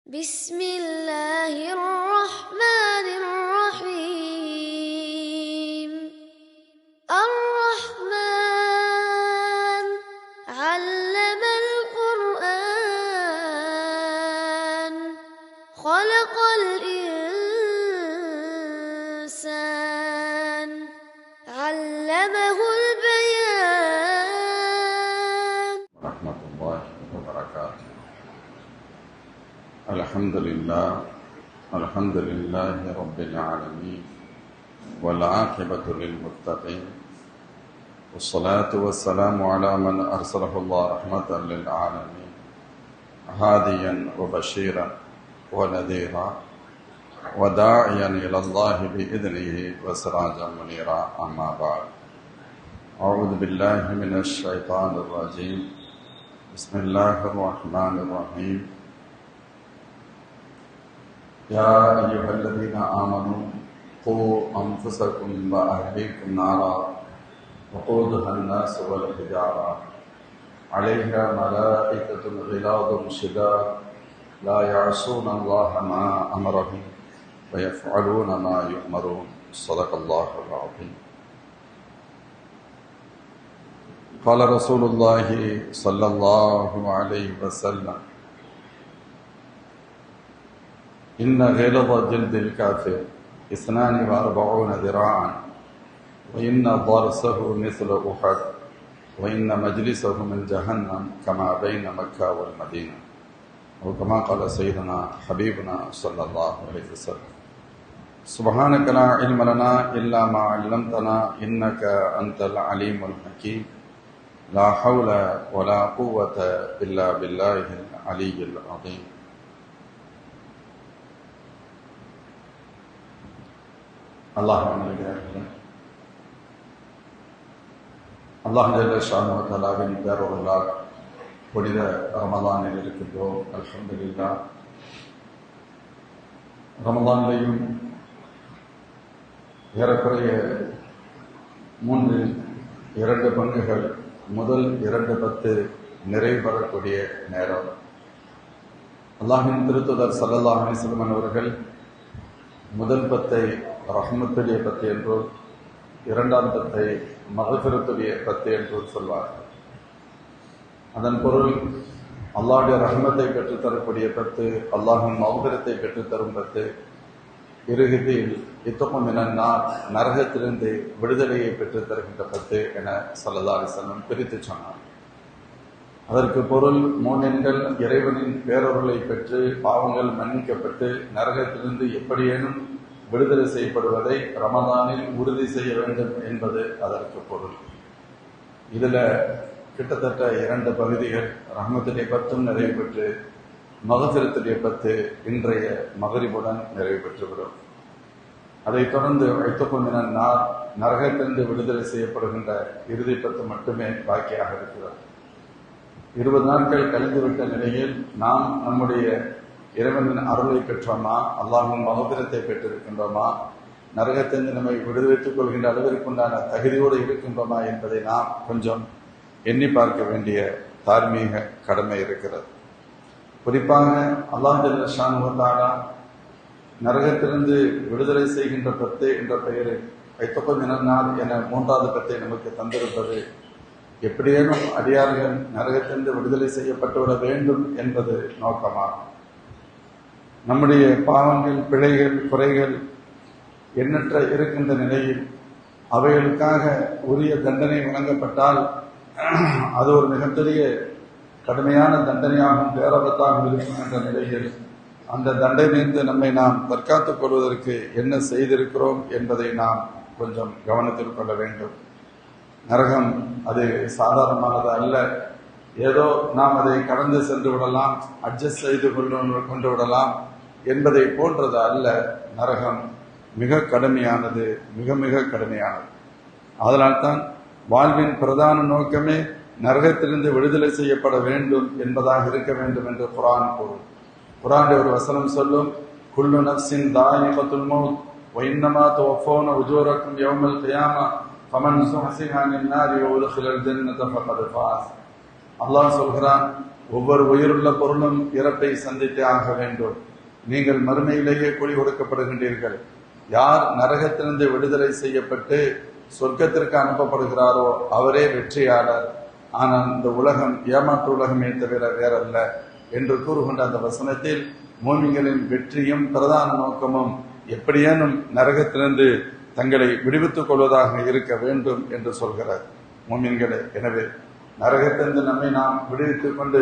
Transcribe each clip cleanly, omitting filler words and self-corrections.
بسم الله الرحمن الرحيم الرحمن علم القرآن خلق الإنسان علمه البيان ورحمة الله وبركاته. الحمد لله رب العالمين والعاقبة للمتقين والصلاة والسلام على من أرسله الله رحمة للعالمين هاديا وبشيرا ونذيرا وداعيا إلى الله بإذنه وسراجا منيرا. أما بعد، أعوذ بالله من الشيطان الرجيم. بسم الله الرحمن الرحيم. يا أيها الذين آمنوا قوا أنفسكم وأهليكم نارا وقودها الناس والحجارة عليها ملائكة غلاظ شداد لا يعصون الله ما أمرهم ويفعلون ما يؤمرون. صدق الله العظيم. قال رسول الله صلى الله عليه وسلم: إن غلظ جلد الكافر 42 ذراعا وإن ضرسه مثل أحد وإن مجلسه من جهنم كما بين مكة والمدينة، وكما قال سيدنا حبيبنا صلى الله عليه وسلم. سبحانك لا علم لنا إلا ما علمتنا إنك أنت العليم الحكيم. لا حول ولا قوة إلا بالله العلي العظيم. அல்லாஹ் ஜல்ல ஷானு வ தஆலாவின் பேரருளால் புனித ரமலானில் இருக்கின்றோம். அல்ஹம்துலில்லாஹ். ரமலானிலேயும் ஏறக்குறைய 2 பங்குகள் முதல் 2 பத்து நிறைவு பெறக்கூடிய நேரம். அல்லாஹ்வின் திருத்தூதர் ஸல்லல்லாஹு அலைஹி வஸல்லம் அவர்கள் முதல் 10 ரஹ்மத்துடைய 10 என்றும் 2ஆம் 10 மக்ஃபிரத்துடைய 10 என்றும் சொல்வார்கள். அதன் பொருள் அல்லாஹ்வுடைய ரஹ்மத்தை பெற்றுத்தரக்கூடிய 10, அல்லாஹ்வின் மக்ஃபிரத்தை பெற்றுத்தரும் 10, இறுதியில் இத்தகும் மினன்னார் நரகத்திலிருந்து விடுதலையை பெற்றுத்தருகின்ற 10 என ஸல்லல்லாஹு அலைஹி வஸல்லம் பிரித்து சொன்னார். அதற்கு பொருள் மூமின்கள் இறைவனின் பேரருளை பெற்று பாவங்கள் மன்னிக்கப்பட்டு நரகத்திலிருந்து எப்படியேனும் விடுதலை செய்யப்படுவதை ரமலானில் உறுதி செய்ய வேண்டும் என்பது அதற்கு பொருள். இதில் கிட்டத்தட்ட 2 பகுதிகள் ரஹ்மத்துடைய 10 நிறைவு பெற்று மக்ஃபிரத்துடைய 10 இன்றைய மக்ரிபுடன் நிறைவு பெற்றுவிடும். அதைத் தொடர்ந்து ஐத்தகும் மினன்னார் நரகத்திலிருந்து விடுதலை செய்யப்படுகின்ற இறுதி 10 மட்டுமே பாக்கியாக இருக்கிறது. 20 நாட்கள் கழிந்துவிட்ட நிலையில் நாம் நம்முடைய இறைவனின் அருளை பெற்றோமா, அல்லாஹ்வின் மக்ஃபிரத்தை பெற்றிருக்கின்றோமா, நரகத்திலிருந்து நம்மை விடுவித்துக் கொள்கின்ற அளவிற்குண்டான தகுதியோடு இருக்கின்றோமா என்பதை நாம் கொஞ்சம் எண்ணி பார்க்க வேண்டிய தார்மீக கடமை இருக்கிறது. குறிப்பாக அல்லாஹ் ஜல்ல ஷானு வ தஆலா நரகத்திலிருந்து விடுதலை செய்கின்ற 10 என்ற பெயரில் ஐத்தகும் மினன்னார் என 3வது 10 நமக்கு தந்திருப்பது எப்படியேனும் அடியார்கள் நரகத்திலிருந்து விடுதலை செய்யப்பட்டுவிட வேண்டும் என்பது நோக்கமாகும். நம்முடைய பாவங்கள், பிழைகள், குறைகள் எண்ணற்ற இருக்கின்ற நிலையில் அவைகளுக்காக உரிய தண்டனை வழங்கப்பட்டால் அது ஒரு மிகப்பெரிய கடுமையான தண்டனையாகவும் பேரபத்தாகவும் இருக்கும் என்ற நிலையில் அந்த தண்டனையிலிருந்து நம்மை நாம் தற்காத்துக் கொள்வதற்கு என்ன செய்திருக்கிறோம் என்பதை நாம் கொஞ்சம் கவனத்தில் கொள்ள வேண்டும். நரகம் அது சாதாரணமானது அல்ல. ஏதோ நாம் அதை கடந்து சென்று விடலாம், அட்ஜஸ்ட் செய்து கொண்டு விடலாம் என்பதை போன்றது அல்ல. நரகம் மிக கடுமையானது, மிக மிக கடுமையானது. அதனால்தான் வாழ்வின் பிரதான நோக்கமே நரகத்திலிருந்து விடுதலை செய்யப்பட வேண்டும் என்பதாக இருக்க வேண்டும் என்று குர்ஆன் கூறும். குர்ஆனுடைய ஒரு வசனம் சொல்லும்: குல்லு நஃப்ஸின் தாயிகத்துல் மௌத் வ இன்னமா துவஃபௌன உஜூரக்கும் யௌமல் கியாமா ஃபமன் ஸுஹ்ஸிஹா அனின் நாரி வ உத்கிலல் ஜன்னத ஃபகத் ஃபாஸ். அல்லாஹ் சொல்கிறான், ஒவ்வொரு உயிருள்ள பொருளும் இறப்பை சந்தித்தே ஆக வேண்டும். நீங்கள் மறுமையிலேயே கூலி கொடுக்கப்படுகின்றீர்கள். யார் நரகத்திலிருந்து விடுதலை செய்யப்பட்டு சொர்க்கத்திற்கு அனுப்பப்படுகிறாரோ அவரே வெற்றியாளர். ஆனால் இந்த உலகம் ஏமாற்று உலகமே தவிர வேறல்ல என்று கூறுகின்ற அந்த வசனத்தில் மூமின்களின் வெற்றியும் பிரதான நோக்கமும் எப்படியேனும் நரகத்திலிருந்து தங்களை விடுவித்துக் கொள்வதாக இருக்க வேண்டும் என்று சொல்கிறார். மூமின்களே, எனவே நரகத்திலிருந்து நம்மை நாம் விடுவித்துக் கொண்டு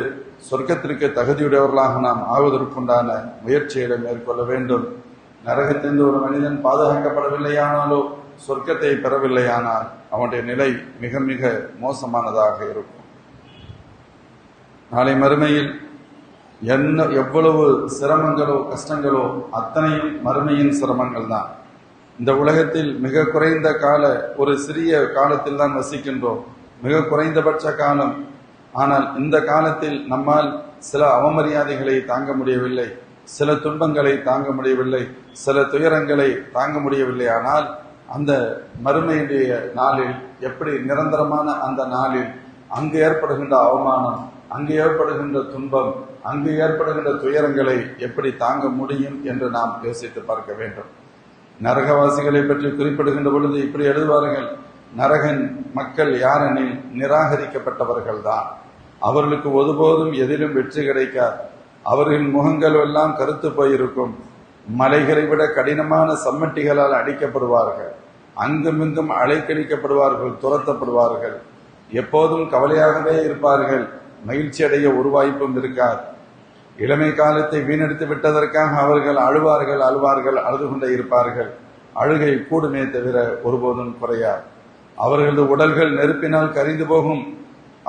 சொர்க்கத்திற்கு தகுதியுடையவர்களாக நாம் ஆவதற்குண்டான முயற்சிகளை மேற்கொள்ள வேண்டும். நரகத்திலிருந்து ஒரு மனிதன் பாதுகாக்கப்படவில்லையானாலோ சொர்க்கத்தை பெறவில்லையானால் அவனுடைய நிலை மிக மிக மோசமானதாக இருக்கும். நாளை மறுமையில் எவ்வளவு சிரமங்களோ கஷ்டங்களோ அத்தனையும் மறுமையின் சிரமங்கள் தான். இந்த உலகத்தில் மிக குறைந்த கால ஒரு சிறிய காலத்தில் தான் வசிக்கின்றோம், மிக குறைந்தபட்ச காலம். ஆனால் இந்த காலத்தில் நம்மால் சில அவமரியாதைகளை தாங்க முடியவில்லை, சில துன்பங்களை தாங்க முடியவில்லை, சில துயரங்களை தாங்க முடியவில்லை. ஆனால் அந்த மறுமையுடைய நாளில், எப்படி நிரந்தரமான அந்த நாளில் அங்கு ஏற்படுகின்ற அவமானம், அங்கு ஏற்படுகின்ற துன்பம், அங்கு ஏற்படுகின்ற துயரங்களை எப்படி தாங்க முடியும் என்று நாம் யோசித்து பார்க்க வேண்டும். நரகவாசிகளை பற்றி குறிப்பிடுகின்ற பொழுது இப்படி எழுதுவார்கள், நரகன் மக்கள் யாரெனில் நிராகரிக்கப்பட்டவர்கள் தான். அவர்களுக்கு ஒருபோதும் எதிலும் வெற்றி கிடைக்காது. அவர்களின் முகங்கள் எல்லாம் கருத்து போயிருக்கும். மலைகளை விட கடினமான சம்மட்டிகளால் அடிக்கப்படுவார்கள். அங்குமிங்கும் அலைக்கழிக்கப்படுவார்கள், துரத்தப்படுவார்கள். எப்போதும் கவலையாகவே இருப்பார்கள். மகிழ்ச்சி அடைய ஒரு வாய்ப்பும் இருக்காது. இளமை காலத்தை வீணடித்து விட்டதற்காக அவர்கள் அழுவார்கள், அழுது கொண்டே இருப்பார்கள். அழுகை கூடுமே தவிர ஒருபோதும் குறையாது. அவர்களது உடல்கள் நெருப்பினால் கரிந்து போகும்,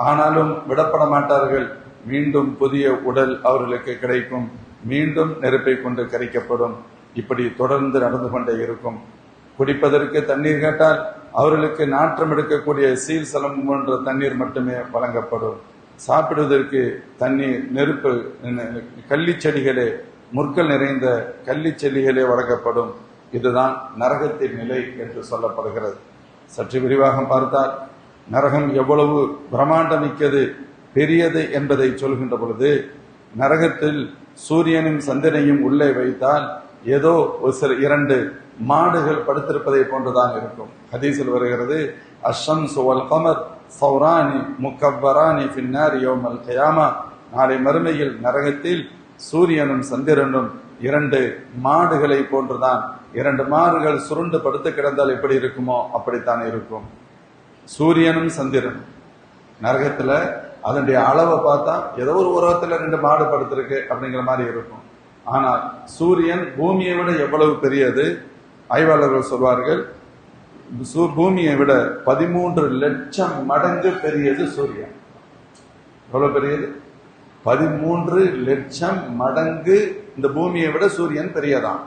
ஆனாலும் விடப்பட மாட்டார்கள். மீண்டும் புதிய உடல் அவர்களுக்கு கிடைக்கும், மீண்டும் நெருப்பை கொண்டு கரிக்கப்படும். இப்படி தொடர்ந்து நடந்து கொண்டே இருக்கும். குடிப்பதற்கு தண்ணீர் கேட்டால் அவர்களுக்கு நாற்றம் எடுக்கக்கூடிய சீல் சலம் போன்ற தண்ணீர் மட்டுமே வழங்கப்படும். சாப்பிடுவதற்கு தண்ணீர் நெருப்பு கள்ளிச்செடிகளே, முற்கள் நிறைந்த கள்ளிச்செடிகளே வழங்கப்படும். இதுதான் நரகத்தின் நிலை என்று சொல்லப்படுகிறது. சற்று விரிவாக பார்த்தால் நரகம் எவ்வளவு பிரம்மாண்டமிக்கது, பெரியது என்பதை சொல்கின்ற பொழுது, நரகத்தில் சூரியனும் சந்திரனையும் உள்ளே வைத்தால் ஏதோ ஒரு சில 2 மாடுகள் படுத்திருப்பதை போன்றுதான் இருக்கும். ஹதீஸில் வருகிறது, அஷ்ஷம்ஸு வல் கமர் ஸௌரானி முக்கவ்வரானி ஃபின்னார் யௌமல் கியாமா. நாளை மறுமையில் நரகத்தில் சூரியனும் சந்திரனும் 2 மாடுகளை போன்றுதான். 2 மாடுகள் சுருண்டு படுத்து கிடந்தால் எப்படி இருக்குமோ அப்படித்தான் இருக்கும். சூரியனும் சந்திரனும் நரகத்துல அதனுடைய அளவை பார்த்தா ஏதோ ஒரு உரத்துல 2 மாடு படுத்திருக்கு அப்படிங்கிற மாதிரி இருக்கும். ஆனால் சூரியன் பூமியை விட எவ்வளவு பெரியது? ஆய்வாளர்கள் சொல்வார்கள், பூமியை விட 13 லட்சம் மடங்கு பெரியது சூரியன். எவ்வளவு பெரியது? 13 லட்சம் மடங்கு இந்த பூமியை விட சூரியன் பெரியதான்.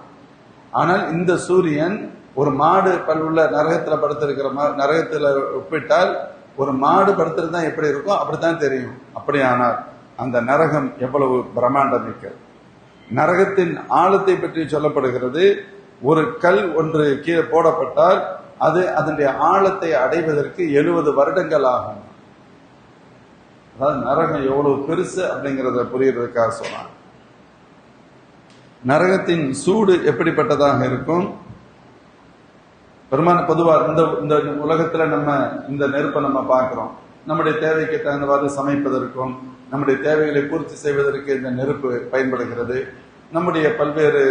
ஆனால் இந்த சூரியன் ஒரு மாடு பல்லுள்ள நரகத்துல படுத்திருக்கிற நரகத்துல ஒப்பிட்டால் ஒரு மாடு படுத்திருந்தா எப்படி இருக்கும் அப்படித்தான் தெரியும். அப்படியானால் அந்த நரகம் எவ்வளவு பிரம்மாண்டம் மிக்கது. நரகத்தின் ஆழத்தை பற்றி சொல்லப்படுகிறது. ஒரு கல் ஒன்று கீழே போடப்பட்டால் அது அதனுடைய ஆழத்தை அடைவதற்கு 70 வருடங்கள் ஆகும். அதாவது நரகம் எவ்வளவு பெருசு அப்படிங்கிறத புரியறதுக்காக சொன்னாங்க. நரகத்தின் சூடு எப்படிப்பட்டதாக இருக்கும்? பெருமான பொதுவாக இந்த உலகத்துல நம்ம இந்த நெருப்பை நம்ம பார்க்கிறோம். நம்முடைய தேவைக்கு தகுந்தவாறு சமைப்பதற்கும் நம்முடைய தேவைகளை பூர்த்தி செய்வதற்கு இந்த நெருப்பு பயன்படுகிறது. நம்முடைய பல்வேறு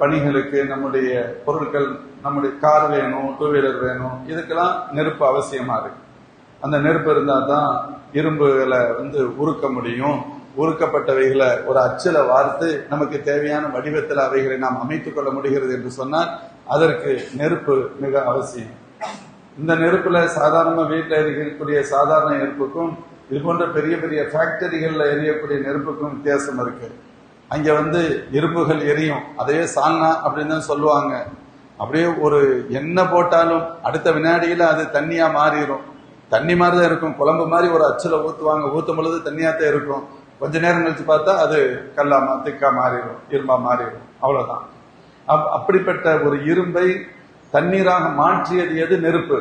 பணிகளுக்கு நம்முடைய பொருட்கள், நம்முடைய கார் வேணும், 2 வீலர் வேணும், இதுக்கெல்லாம் நெருப்பு அவசியமா இருக்கு. அந்த நெருப்பு இருந்தா தான் இரும்புகளை உருக்க முடியும். உருக்கப்பட்டவைகளை ஒரு அச்சில வார்த்து நமக்கு தேவையான வடிவத்தில் அவைகளை நாம் அமைத்துக் கொள்ள முடிகிறது என்று சொன்னால் அதற்கு நெருப்பு மிக அவசியம். இந்த நெருப்புல சாதாரண வீட்டில் எரியக்கூடிய சாதாரண நெருப்புக்கும் இது போன்ற பெரிய பெரிய ஃபேக்டரிகள்ல எரியக்கூடிய நெருப்புக்கும் வித்தியாசம் இருக்கு. அங்க இரும்புகள் எரியும், அதையே சால்னா அப்படின்னு தான் சொல்லுவாங்க. அப்படியே ஒரு எண்ணெய் போட்டாலும் அடுத்த வினாடியில அது தண்ணியா மாறிடும். தண்ணி மாதிரிதான் இருக்கும், குழம்பு மாதிரி ஒரு அச்சுல ஊத்துவாங்க, ஊத்தும் பொழுது தண்ணியாத்தான் இருக்கும். கொஞ்ச நேரம் கழிச்சு பார்த்தா அது கல்லாமா திக்கா மாறிடும், இரும்பா மாறிடும், அவ்வளவுதான். அப்படிப்பட்ட ஒரு இரும்பை தண்ணீராக மாற்றியது எது? நெருப்பு.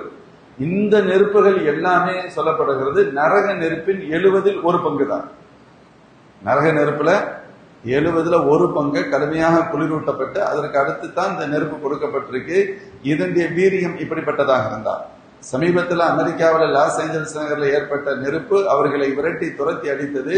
இந்த நெருப்புகள் எல்லாமே சொல்லப்படுகிறது நரக நெருப்பின் 70 1 பங்கு தான். நரக நெருப்புல 70ல் 1 பங்கு கடுமையாக குளிரூட்டப்பட்டு அதற்கு அடுத்து தான் இந்த நெருப்பு கொடுக்கப்பட்டிருக்கு. இதனுடைய வீரியம் இப்படிப்பட்டதாக இருந்தார். சமீபத்தில் அமெரிக்காவில் லாஸ் ஏஞ்சல்ஸ் நகரில் ஏற்பட்ட நெருப்பு அவர்களை விரட்டி துரத்தி அடித்தது.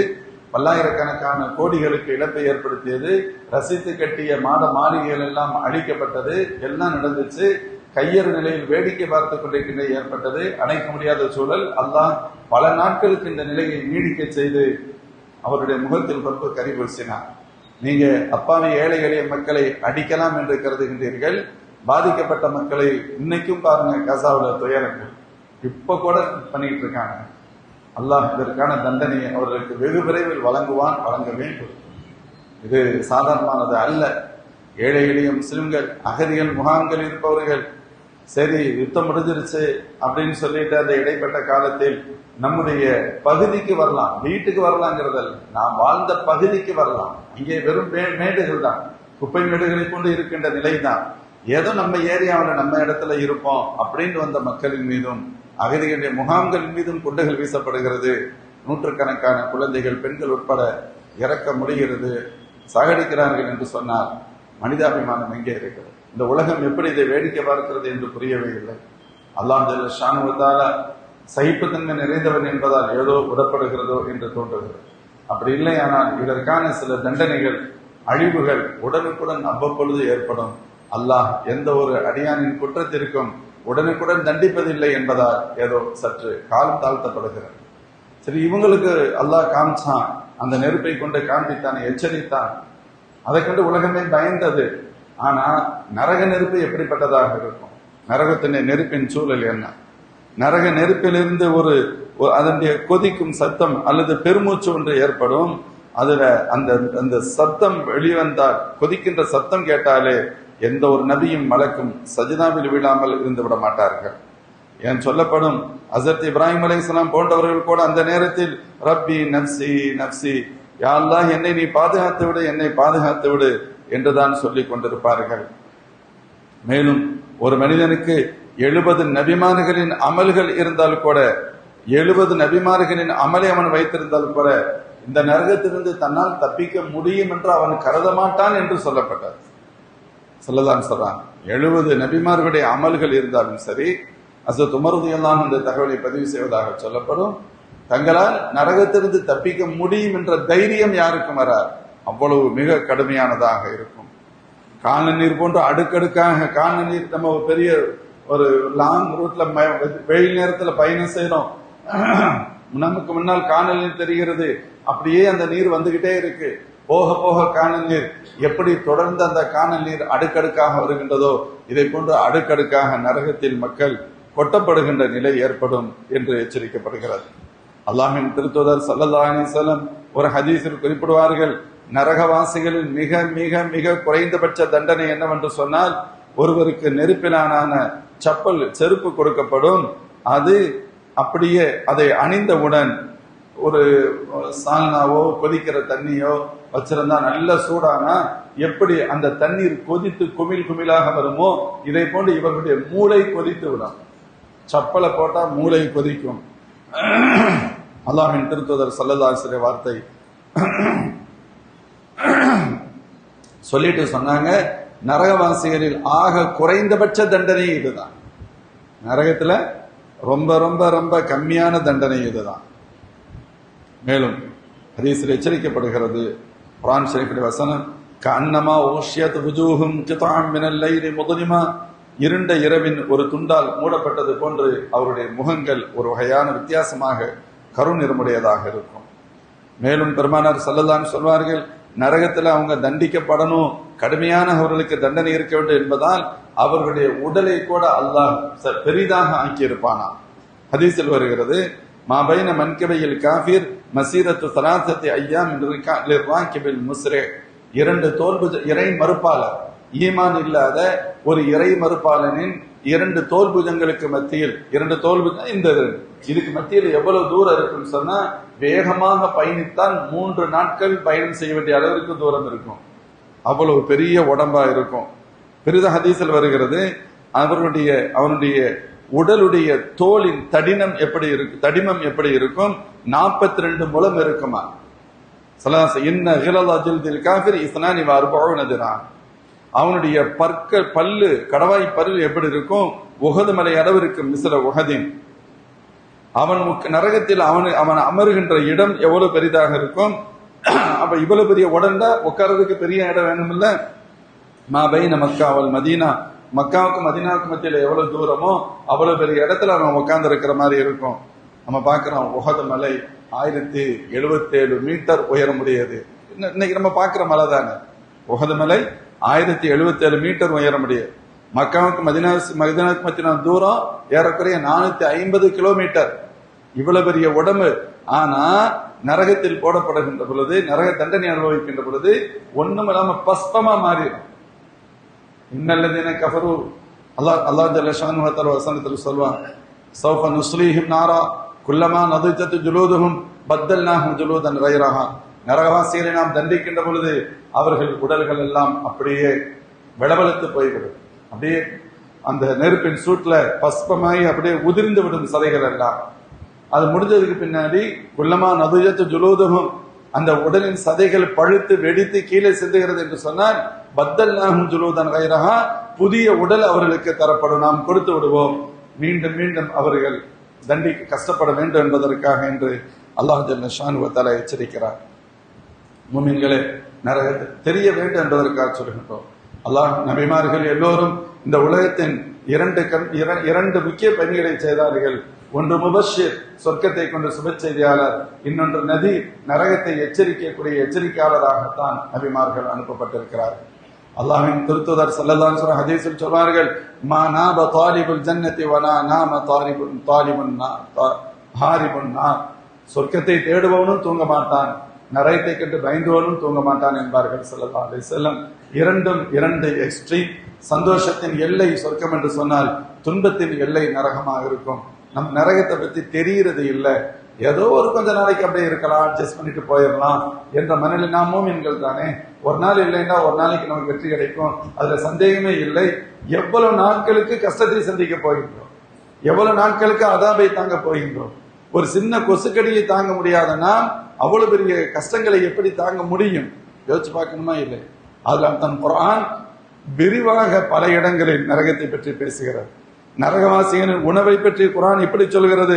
பல்லாயிரக்கணக்கான கோடிகளுக்கு இழப்பை ஏற்படுத்தியது. ரசித்து கட்டிய மாளிகைகள் எல்லாம் அழிக்கப்பட்டது. எல்லாம் நடந்துச்சு. கையறு நிலையில் வேடிக்கை பார்த்து கொண்டிருக்கின்ற ஏற்பட்டது. அணைக்க முடியாத சூழல். அல்லாஹ் பல நாட்களுக்கு இந்த நிலையை நீடிக்க செய்து அவருடைய முகத்தில் பொறுப்பு கறி பூசினார். நீங்க அப்பாவி ஏழை எளிய மக்களை அடிக்கலாம் என்று கருதுகின்றீர்கள். பாதிக்கப்பட்ட மக்களை இன்னைக்கும் பாருங்க, கசாவில் துயரங்கள் இப்ப கூட பண்ணிட்டு இருக்காங்க. அல்லாஹ் இதற்கான தண்டனையை அவர்களுக்கு வெகு விரைவில் வழங்குவான், வழங்க வேண்டும். இது சாதாரணமானது அல்ல. ஏழை எளிய முஸ்லிம்கள், அகதிகள், முகாம்கள் இருப்பவர்கள், சரி யுத்தம் முடிஞ்சிருச்சு அப்படின்னு சொல்லிட்டு அந்த இடைப்பட்ட காலத்தில் நம்முடைய பகுதிக்கு வரலாம், வீட்டுக்கு வரலாங்கிறதல்ல, நாம் வாழ்ந்த பகுதிக்கு வரலாம். இங்கே வெறும் மேடுகள் தான், குப்பை மேடுகளை கொண்டு இருக்கின்ற நிலை தான். ஏதோ நம்ம ஏரியாவில் நம்ம இடத்துல இருப்போம் அப்படின்னு வந்த மக்களின் மீதும் அகதிகளுடைய முகாம்களின் மீதும் குண்டுகள் வீசப்படுகிறது. நூற்றுக்கணக்கான குழந்தைகள், பெண்கள் உட்பட இறக்க முடிகிறது, சாகடிக்கிறார்கள் என்று சொன்னால் மனிதாபிமானம் எங்கே இருக்கிறது? இந்த உலகம் எப்படி இதை வேடிக்கை பார்க்கிறது என்று புரியவே இல்லை. அல்லாஹ் ஜல்ல ஷானுவத்தால சகிப்புத்தன்மை நிறைந்தவன் என்பதால் ஏதோ உடப்படுகிறதோ என்று தோன்றுகிறது. அப்படி இல்லையானால் இதற்கான சில தண்டனைகள், அழிவுகள் உடனுக்குடன் அவ்வப்பொழுது ஏற்படும். அல்லாஹ் எந்த ஒரு அடியானின் குற்றத்திற்கும் உடனுக்குடன் தண்டிப்பதில்லை என்பதால் ஏதோ சற்று காலம் தாழ்த்தப்படுகிறது. சரி, இவங்களுக்கு அல்லாஹ் காமிச்சான், அந்த நெருப்பை கொண்டு காண்பித்தான், எச்சரித்தான், அதை கண்டு உலகமே பயந்தது. ஆனா நரக நெருப்பு எப்படிப்பட்டதாக இருக்கும்? நரகத்தின் நெருப்பின் சூழல் என்ன? நரக நெருப்பிலிருந்து ஒரு அதனுடைய கொதிக்கும் சத்தம் அல்லது பெருமூச்சு ஒன்று ஏற்படும். அதுல அந்த அந்த சத்தம் வெளிவந்தால், கொதிக்கின்ற சத்தம் கேட்டாலே எந்த ஒரு நபியும் மலக்கும் சஜிதாவில் விழாமல் இருந்து விட மாட்டார்கள். ஏன் சொல்லப்படும், ஹஸரத் இப்ராஹிம் அலைஹிஸ்ஸலாம் போன்றவர்கள் கூட அந்த நேரத்தில் ரப்பி நப்சி நப்சி, யா அல்லாஹ் என்னை நீ பாதுகாத்து விடு, என்னை பாதுகாத்து விடு என்றுதான் சொல்லிக் கொண்டிருப்பார்கள். மேலும் ஒரு மனிதனுக்கு 70 நபிமார்களின் அமல்கள் இருந்தால் கூட, 70 நபிமார்களின் அமலை அவன் வைத்திருந்தால் கூட இந்த நரகத்திலிருந்து தன்னால் தப்பிக்க முடியும் என்று அவன் கருத மாட்டான் என்று சொல்லப்பட்டார். சொல்லதான் சொல்றான். 70 நபிமார்களுடைய அமல்கள் இருந்தாலும் சரி, ஹஸரத் உமர் ரலியல்லாஹு அன்ஹு இந்த தகவலை பதிவு செய்வதாக சொல்லப்படும். தங்களால் நரகத்திலிருந்து தப்பிக்க முடியும் என்ற தைரியம் யாருக்கும் வராது. அவ்வளவு மிக கடுமையானதாக இருக்கும். காண நீர் போன்ற அடுக்கடுக்காக, காண நீர் நம்ம பெரிய ஒரு லாங் ரூட்ல வெயில் நேரத்துல பயணம் செய்யறோம், நமக்கு முன்னால் காணல் நீர் தெரிகிறது, அப்படியே அந்த நீர் வந்துகிட்டே இருக்கு. போக போக காணல் நீர் எப்படி தொடர்ந்து அந்த காணல் நீர் அடுக்கடுக்காக வருகின்றதோ, இதை போன்று அடுக்கடுக்காக நரகத்தில் மக்கள் கொட்டப்படுகின்ற நிலை ஏற்படும் என்று எச்சரிக்கப்படுகிறது. அல்லாஹ்வின் திருத்தூதர் ஸல்லல்லாஹு அலைஹி வஸல்லம் ஒரு ஹதீஸில் குறிப்பிடுவார்கள், நரகவாசிகளில் மிக மிக மிக குறைந்தபட்ச தண்டனை என்னவென்று சொன்னால், ஒருவருக்கு நெருப்பிலான சப்பல், செருப்பு கொடுக்கப்படும். அது அப்படியே அதை அணிந்தவுடன் ஒரு சால்னாவோ கொதிக்கிற தண்ணியோ வச்சிருந்தா நல்ல சூடானா எப்படி அந்த தண்ணீர் கொதித்து குமிழ் குமிழாக வருமோ, இதை போன்று இவர்களுடைய மூளை கொதித்து விடும். சப்பலை போட்டா மூளை கொதிக்கும். அல்லாஹ்வின் திருத்தூதர் ஸல்லல்லாஹு அலைஹி வஸல்லம் வார்த்தை சொல்லிட்டு சொன்னாங்க, நரகவாசிகளில் ஆக குறைந்தபட்ச தண்டனை இதுதான். நரகத்துல ரொம்ப ரொம்ப ரொம்ப கம்மியான தண்டனை இதுதான். மேலும் ஹதீஸில் எச்சரிக்கப்படுகிறது, குர்ஆன் ஷரீஃபில் வசனம், கஅன்னமா உஷியத் வுஜூஹும் கித்அம் மினல் லைலி முظلமா, இருண்ட இரவின் ஒரு துண்டால் மூடப்பட்டது போன்று அவருடைய முகங்கள் ஒரு வகையான வித்தியாசமாக கருநிறமுடையதாக இருக்கும். மேலும் பெருமானார் ஸல்லல்லாஹு அலைஹி சொல்வார்கள், நரகத்தில் அவங்க தண்டிக்கப்படணும், கடுமையான அவர்களுக்கு தண்டனை இருக்க வேண்டும் என்பதால் அவர்களுடைய உடலை கூட அல்லாஹ் பெரிதாக ஆக்கியிருப்பானா. ஹதீஸில் வருகிறது, மாபைன மன்கபையில் காஃபிர் மசீரத்து ஸலாத்தத்தி அய்யாம் லிர்ராகிபில் முஸ்ரி, 2 தோல்புஜ இறை மறுப்பாளர், ஈமான் இல்லாத ஒரு இறை மறுப்பாளனின் 2 தோல்புஜங்களுக்கு மத்தியில், 2 தோல்புஜம் இந்த இதுக்கு மத்தியில் எவ்வளவு தூரம் இருக்குன்னு சொன்னா, வேகமாக பயணித்தால் 3 நாட்கள் பயணம் செய்ய வேண்டிய அளவிற்கு தூரம் இருக்கும். அவ்வளவு பெரிய உடம்பா இருக்கும். பெரித ஹதீஸில் வருகிறது, அவனுடைய உடலுடைய தோலின் தடிமம் எப்படி இருக்கும்? 42 முழம் இருக்குமா. அவனுடைய பல்லு கடவாய் பல்லு எப்படி இருக்கும்? உஹது மலை அளவு இருக்கும். மிஸ்ர உஹதின். அவன் நரகத்தில் அவன் அமருகின்ற இடம் எவ்வளவு பெரிதாக இருக்கும்? அப்ப இவ்வளவு பெரிய உடன்டா உட்கார்றதுக்கு பெரிய இடம் வேணும் இல்ல? மாபைன மக்கா அவள் மதீனா, மக்காவுக்கும் மதீனாவுக்கும் மத்தியில எவ்வளவு தூரமோ அவ்வளவு பெரிய இடத்துல அவன் உட்கார்ந்து இருக்கிற மாதிரி இருக்கும். நம்ம பாக்குறோம் உஹது மலை 1077 மீட்டர் உயரம் உடையது. இன்னைக்கு நம்ம பாக்குற மலை தானே உஹது மலை. 1077 மீட்டர் உயரம் உடையது. மக்காவுக்கு மதீனாவுக்கு மத்தியான தூரம் ஏறக்குறைய 450 கிலோமீட்டர். இவ்வளவு பெரிய உடம்பு. ஆனா நரகத்தில் போடப்படுகின்ற பொழுது, நரக தண்டனை அனுபவிக்கின்ற பொழுது ஒண்ணும் இல்லாம பஸ்பமா மாறிடும். இன்னல்லதீன கஃபரு அல்லாஹ் ஜல்ல ஷானுஹு தஆலா வசனத்தில் சொல்வான், சௌஃப நுஸ்லீஹிம் நாரா குல்லமா நதிஜத் ஜுலூதுஹும் பத்தல்நாஹும் ஜுலூதன் கைரஹா. நரகவாசிகளை நாம் தண்டிக்கின்ற பொழுது அவர்கள் உடல்கள் எல்லாம் அப்படியே விளவெழுத்து போய்விடும். அப்படியே அந்த நெருப்பின் சூட்ல பஸ்பமாயி அப்படியே உதிர்ந்து விடும் சதைகள் எல்லாம். அது முடிஞ்சதுக்கு பின்னாடி குல்லமா நதுஜத்து ஜுலூதுஹும், அந்த உடலின் சதைகள் பழுத்து வெடித்து கீழே சிந்துகிறது என்று சொன்னால் பத்தல்நாஹும் ஜுலூதன் கைரஹா, புதிய உடல் அவர்களுக்கு தரப்படும், நாம் கொடுத்து விடுவோம். மீண்டும் மீண்டும் அவர்கள் கஷ்டப்பட வேண்டும் என்பதற்காக என்று அல்லாஹ் ஜல்ல ஷானுஹு வ தஆலா எச்சரிக்கிறார். முஃமின்களே, நரகத்தை தெரிய வேண்டும் என்பதற்காக சொல்கின்றோம். அல்லாஹ் நபிமார்கள் எல்லோரும் இந்த உலகத்தின் இரண்டு முக்கிய பணிகளை செய்தார்கள். ஒன்று முபஷிர், சொர்க்கத்தை கொண்டு சுப செய்தியாளர். இன்னொன்று நதீர், நரகத்தை எச்சரிக்கக்கூடிய எச்சரிக்கையாளராகத்தான் நபிமார்கள் அனுப்பப்பட்டிருக்கிறார்கள். அல்லாஹ்வின் திருத்தூதர் ஸல்லல்லாஹு அலைஹி வஸல்லம் ஹதீஸில் சொல்வார்கள், மா நாப தாலிபுல் ஜன்னதி வலா நாம தாலிபுன் ஹாரிபுன் நார். சொர்க்கத்தை தேடுபவனும் தூங்க மாட்டான், நரகத்தை கண்டு பயந்துவனும் தூங்க மாட்டான் என்பார்கள் ஸல்லல்லாஹு அலைஹி வஸல்லம். இரண்டு எக்ஸ்ட்ரீம். சந்தோஷத்தின் எல்லை சொர்க்கம் என்று சொன்னால் துன்பத்தின் எல்லை நரகமாக இருக்கும். நம் நரகத்தை பத்தி தெரிகிறது இல்லை, ஏதோ ஒரு கொஞ்ச நாளைக்கு அப்படியே இருக்கலாம், அட்ஜஸ்ட் பண்ணிட்டு போயிடலாம் என்ற மனநிலை. நாம் மூமின்கள் தானே, ஒரு நாள் இல்லைன்னா ஒரு நாளைக்கு நமக்கு வெற்றி கிடைக்கும், அதுல சந்தேகமே இல்லை. எவ்வளவு நாட்களுக்கு கஷ்டத்தை சந்திக்க போகின்றோம், எவ்வளவு நாட்களுக்கு அதாபை தாங்க போகின்றோம். ஒரு சின்ன கொசுக்கடியை தாங்க முடியாத நாம் அவ்வளவு பெரிய கஷ்டங்களை எப்படி தாங்க முடியும்? யோசிச்சு பார்க்கணுமா இல்லை? அதுல தன் குர்ஆன் விரிவாக பல இடங்களில் நரகத்தை பற்றி பேசுகிறது. நரகவாசிகளின் உணவை பற்றி குர்ஆன் இப்படி சொல்கிறது,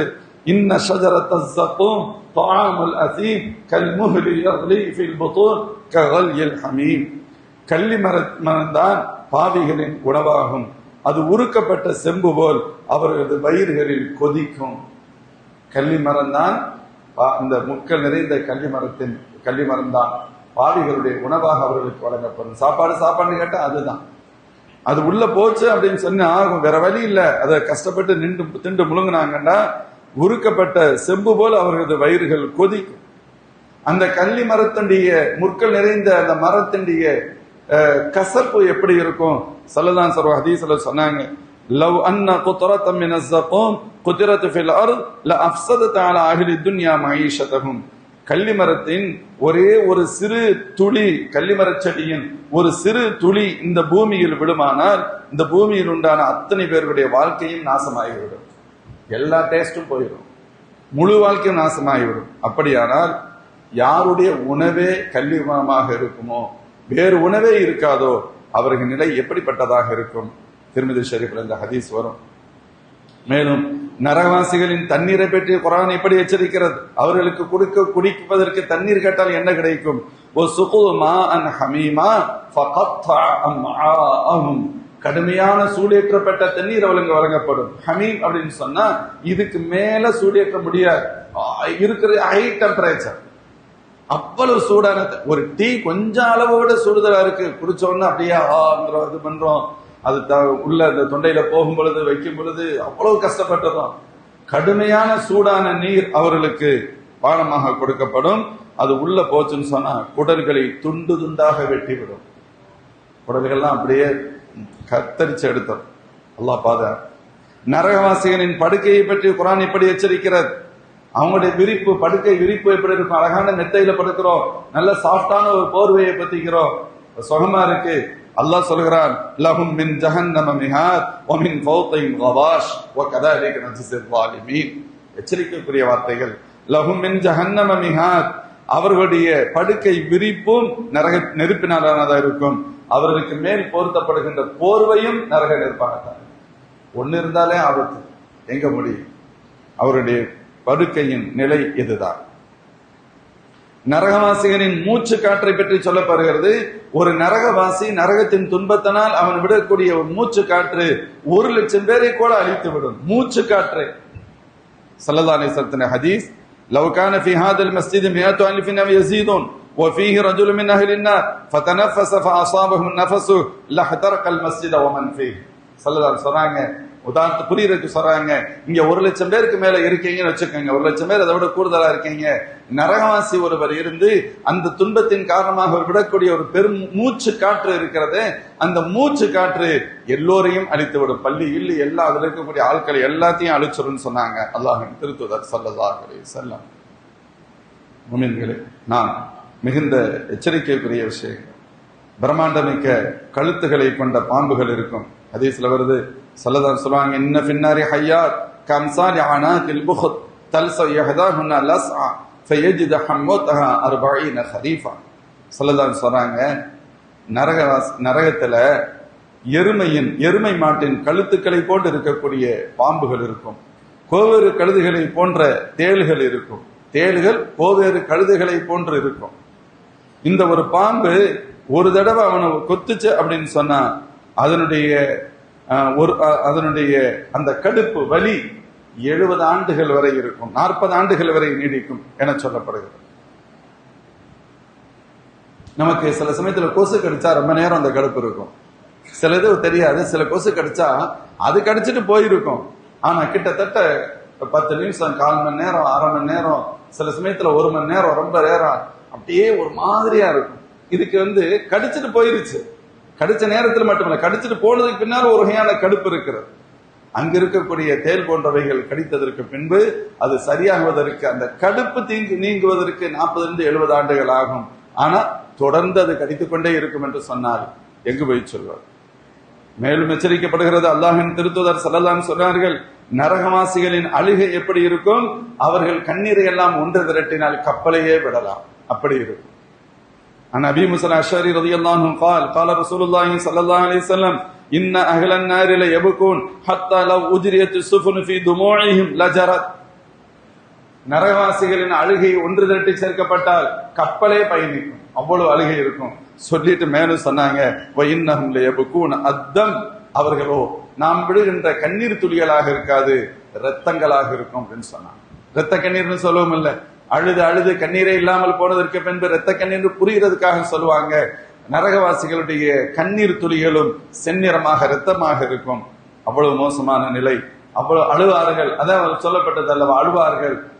இன்ன ஷஜரத்தஸ் ஸக்கூம் தஆமுல் அஸீம் கல்முஹ்லி யக்லி ஃபில் புதூன் ககல்யில் ஹமீம். கள்ளி மரம்தான் பாவிகளின் உணவாகும், அது உருக்கப்பட்ட செம்பு போல் அவர்களது வயிறுகளில் கொதிக்கும். கள்ளி மரம் தான், இந்த முட்கள் நிறைந்த கள்ளி மரம் தான் பாவிகளுடைய உணவாக அவர்களுக்கு வழங்கப்படும். சாப்பாடு கேட்டா அதுதான். அது உள்ள போச்சு அப்படின்னு சொன்னா ஆகும், வேற வழி இல்ல. அதை கஷ்டப்பட்டு திண்டு முழுங்கினாங்கன்னா உருக்கப்பட்ட செம்பு போல அவர்களது வயிறுகள் கொதிக்கும். அந்த கள்ளி மரத்தினுடைய முற்கள் நிறைந்த அந்த மரத்தினுடைய கசப்பு எப்படி இருக்கும்? ஸல்லல்லாஹு அலைஹி வஸல்லம் ஹதீஸ்ல சொன்னாங்க, லவ் அன்ன குத்ரத்தம் மின ஸக்கூம் குத்ரத் ஃபில் அர்த் லஅஃஸதத் அலா அஹ்லி துன்யா மஈஷதஹும். கள்ளி மரத்தின் ஒரே ஒரு சிறு துளி, கள்ளிமரச் செடியின் ஒரு சிறு துளி இந்த பூமியில் விடுமானால் இந்த பூமியில் உண்டான அத்தனை பேருடைய வாழ்க்கையும் நாசமாகிவிடும், எல்லா டேஸ்டும் போயிடும், முழு வாழ்க்கையும் நாசமாகிவிடும். அப்படியானால் யாருடைய உணவே கல்லிமரமாக இருக்குமோ, வேறு உணவே இருக்காதோ, அவர்கள் நிலை எப்படிப்பட்டதாக இருக்கும்? திர்மிதி ஷரீஃப்ல இந்த ஹதீஸ் வரும். மேலும் நரகவாசிகளின் தண்ணீரை பற்றி குர்ஆன் எப்படி எச்சரிக்கிறது? அவர்களுக்கு குடிப்பதற்கு தண்ணீர் கேட்டால் என்ன கிடைக்கும்? கடுமையான சூடேற்றப்பட்ட தண்ணீர் அவளுக்கு வழங்கப்படும். ஹமீம் அப்படின்னு சொன்னா இதுக்கு மேல சூடேற்ற முடியாது, இருக்கிற ஹை டெம்பரேச்சர், அவ்வளவு சூடான. ஒரு டீ கொஞ்சம் அளவு விட சூடுதலா இருக்கு, குடிச்சோன்னு அப்படியே இது பண்றோம், அது உள்ள இந்த தொண்டையில போகும் பொழுது வைக்கும் பொழுது அவ்வளவு கஷ்டப்பட்டதும். கடுமையான சூடான நீர் அவர்களுக்கு பானமாக கொடுக்கப்படும். அது உள்ள போச்சுன்னு சொன்னா குடல்களை துண்டு துண்டாக வெட்டிவிடும், குடல்கள்லாம் அப்படியே கத்தரிச்சு எடுத்தோம். அல்லாஹ் பாதா. நரகவாசிகளின் படுக்கையை பற்றி குர்ஆன் இப்படி எச்சரிக்கிறது. அவங்களுடைய விரிப்பு, படுக்கை விரிப்பு எப்படி இருக்கும்? அழகான மெத்தையில படுக்கிறோம், நல்ல சாஃப்டான ஒரு போர்வையை பத்திக்கிறோம், சுகமா இருக்கு. அல்லாஹ் சொல்கிறான், லஹும் மின் ஜஹன்னம மிஹாத் வ மின் ஃபௌகிஹிம் கவாஷ் வ கதாலிக நஜ்ஸில் ஸாலிமீன். எச்சரிக்கைக்குரிய வார்த்தைகள். லஹும் மின் ஜஹன்னம மிஹாத், அவர்களுடைய படுக்கை விரிப்பும் நரக நெருப்பினாலானதா இருக்கும். அவர்களுக்கு மேல் போர்த்தப்படுகின்ற போர்வையும் நரக நெருப்பானதான். ஒன்னு இருந்தாலே ஆபத்து, எங்க முடியும்? அவருடைய படுக்கையின் நிலை இதுதான். நரகவாசிகளின் மூச்சு காற்றை பற்றி சொல்லப்படுகிறது. ஒரு நரகவாசி நரகத்தின் துன்பத்தினால் அவன் விடக்கூடிய ஒரு மூச்சு காற்று 1,00,000 பேரை கூட அழித்து விடும். மூச்சு காற்றை ஸல்லல்லாஹு அலைஹி வஸல்லம் ஹதீஸ், لو كان في هذا المسجد 100,000 يزيدون وفيه رجل من أهل النار فتنفس فأصابه النفس لاحترق المسجد ومن فيه. ஸல்லல்லாஹு அலைஹி சொல்றாங்க, உதாரணத்து புரியறதுக்கு சொல்றாங்க, இங்க 1,00,000 பேருக்கு மேல இருக்கீங்கன்னு வச்சுக்கோங்க, 1,00,000 பேர் அதை விட கூடுதலா இருக்கீங்க. நரகவாசி ஒருவர் இருந்து அந்த துன்பத்தின் காரணமாக விடக்கூடிய ஒரு பெரும் மூச்சு காற்று இருக்கிறது, அந்த மூச்சு காற்று எல்லோரையும் அழித்துவிடும். பள்ளி இல்லு எல்லா அதுல இருக்கக்கூடிய ஆட்களை எல்லாத்தையும் அழிச்சிடும் சொன்னாங்க அல்லாஹ்வின் திருத்தூதர் ஸல்லல்லாஹு அலைஹி வஸல்லம். முஃமின்களே, நாம் மிகுந்த எச்சரிக்கைக்குரிய விஷயம். பிரம்மாண்டமிக்க கழுத்துகளை கொண்ட பாம்புகள் இருக்கும். ஹதீஸ்ல வருது, ஸல்லல்லாஹு சொல்றாங்க, இன்ன ஃபின்னாரி ஹய்யாத் கம்சாலி அனாகில் புஹத் தல்ஸ யஹதாஹுன லஸ்ஆ ஃபயஜித ஹம்மதஹா 40 ஹரீஃபா. ஸல்லல்லாஹு சொல்றாங்க, நரகத்துல எருமை மாட்டின் கழுத்துக்களை போன்று இருக்கக்கூடிய பாம்புகள் இருக்கும். கோவேறு கழுதுகளை போன்ற தேள்கள் இருக்கும். தேள்கள் கோவேறு கழுதுகளை போன்று இருக்கும். இந்த ஒரு பாம்பு ஒரு தடவை அவனை கொத்துச்சு அப்படின்னு சொன்னா அதனுடைய அந்த கடுப்பு வலி 70 ஆண்டுகள் வரை இருக்கும், 40 ஆண்டுகள் வரை நீடிக்கும் என சொல்லப்படுகிறது. நமக்கு சில சமயத்துல கொசு கடிச்சா ரொம்ப நேரம் அந்த கடுப்பு இருக்கும். சில இது தெரியாது, சில கொசு கடிச்சா அது கடிச்சிட்டு போயிருக்கும். ஆனா கிட்டத்தட்ட 10 நிமிஷம், 1/4 மணி நேரம், அரை மணி நேரம், சில சமயத்துல 1 மணி நேரம், ரொம்ப நேரம் அப்படியே ஒரு மாதிரியா இருக்கும். இதுக்கு கடிச்சிட்டு போயிருச்சு. கடிச்ச நேரத்தில் மட்டுமல்ல, கடிச்சிட்டு போனதுக்கு பின்னால் ஒரு வகையான கடுப்பு இருக்கிறது. அங்க இருக்கக்கூடிய தேல் போன்றவைகள் கடித்ததற்கு பின்பு அது சரியாகுவதற்கு, அந்த கடுப்பு நீங்குவதற்கு 40-70 ஆண்டுகள் ஆகும். ஆனா தொடர்ந்து அது கடித்துக் கொண்டே இருக்கும் என்று சொன்னால் எங்கு போய் சொல்வார்? மேலும் எச்சரிக்கப்படுகிறது. அல்லாஹ்வின் திருத்தூதர் ஸல்லல்லாஹு அலைஹி சொன்னார்கள், நரகவாசிகளின் அழுகை எப்படி இருக்கும்? அவர்கள் கண்ணீரை எல்லாம் ஒன்று திரட்டினால் கப்பலையே விடலாம், அப்படி இருக்கும். عن ابي موسى الاشعري رضي الله عنه قال قال رسول الله صلى الله عليه وسلم ان اهل النار ليبكون حتى لو اجريت السفن في دموعهم لجرت. நரகவாசிகளின் அழுகை ஒன்று திரட்டி சேர்க்கப்பட்டால் கப்பலே பயணிக்கும், அவ்வளவு அழுகை இருக்கும். சொல்லிட்டு மேலும் சொன்னாங்க, وَإِنَّهُمْ لَيَبْكُونَ அத்தம், அவர்களோ நாம் விடுகின்ற கண்ணீர் துளிகளாக இருக்காது, இரத்தங்களாக இருக்கும் அப்படின்னு சொன்னாங்க. இரத்த கண்ணீர்னு சொல்லவும் இல்லை, அழுது கண்ணீரே இல்லாமல் போனதற்கு பின்பு இரத்த கண்ணீர் புரிகிறதுக்காக சொல்லுவாங்க. நரகவாசிகளுடைய கண்ணீர் துளிகளும் செந்நிறமாக இரத்தமாக இருக்கும். அவ்வளவு மோசமான நிலை. அவ்வளவு அழுவார்கள். அதான் சொல்லப்பட்டது அல்லவா,